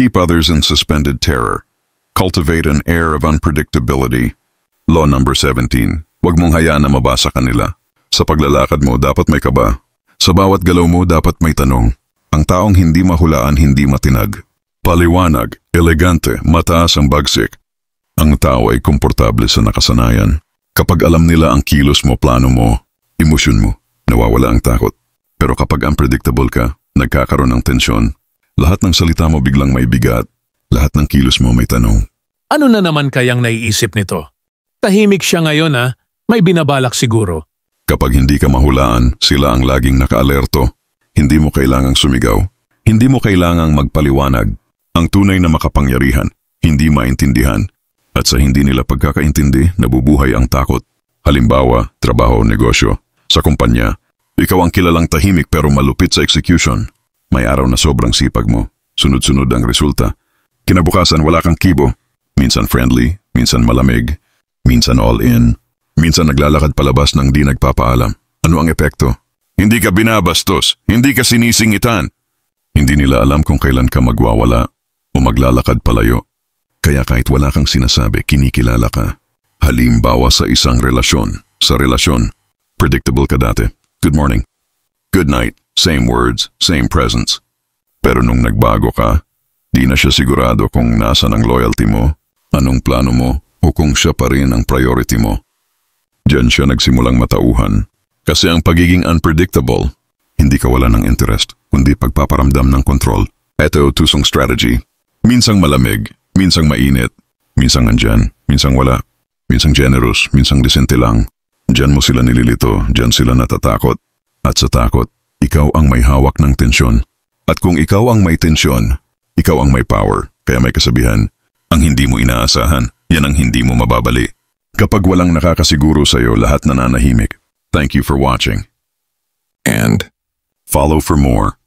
Keep others in suspended terror. Cultivate an air of unpredictability. Law number 17. Huwag mong hayaan na mabasa kanila. Sa paglalakad mo, dapat may kaba. Sa bawat galaw mo, dapat may tanong. Ang taong hindi mahulaan, hindi matinag. Paliwanag, elegante, mataas ang bagsik. Ang tao ay komportable sa nakasanayan. Kapag alam nila ang kilos mo, plano mo, emosyon mo, nawawala ang takot. Pero kapag unpredictable ka, nagkakaroon ng tensyon. Lahat ng salita mo biglang may bigat. Lahat ng kilos mo may tanong. Ano na naman kayang naiisip nito? Tahimik siya ngayon may binabalak siguro. Kapag hindi ka mahulaan, sila ang laging nakaalerto. Hindi mo kailangang sumigaw. Hindi mo kailangang magpaliwanag. Ang tunay na makapangyarihan, hindi maintindihan. At sa hindi nila pagkakaintindi, nabubuhay ang takot. Halimbawa, trabaho o negosyo. Sa kumpanya, ikaw ang kilalang tahimik pero malupit sa execution. May araw na sobrang sipag mo. Sunod-sunod ang resulta. Kinabukasan wala kang kibo. Minsan friendly, minsan malamig, minsan all in. Minsan naglalakad palabas nang di nagpapaalam. Ano ang epekto? Hindi ka binabastos, hindi ka sinisingitan. Hindi nila alam kung kailan ka magwawala o maglalakad palayo. Kaya kahit wala kang sinasabi, kinikilala ka. Halimbawa sa isang relasyon. Sa relasyon, predictable ka dati. Good morning. Good night. Same words, same presence. Pero nung nagbago ka, di na siya sigurado kung nasan ang loyalty mo, anong plano mo, o kung siya pa rin ang priority mo. Diyan siya nagsimulang matauhan. Kasi ang pagiging unpredictable, hindi ka wala ng interest, kundi pagpaparamdam ng control. Ito tusong strategy. Minsang malamig, minsang mainit, minsang andyan, minsang wala, minsang generous, minsang disente lang. Diyan mo sila nililito, diyan sila natatakot. At sa takot, ikaw ang may hawak ng tensyon. At kung ikaw ang may tensyon, ikaw ang may power. Kaya may kasabihan, ang hindi mo inaasahan, yan ang hindi mo mababali. Kapag walang nakakasiguro sa'yo, lahat nananahimik. Thank you for watching. And follow for more.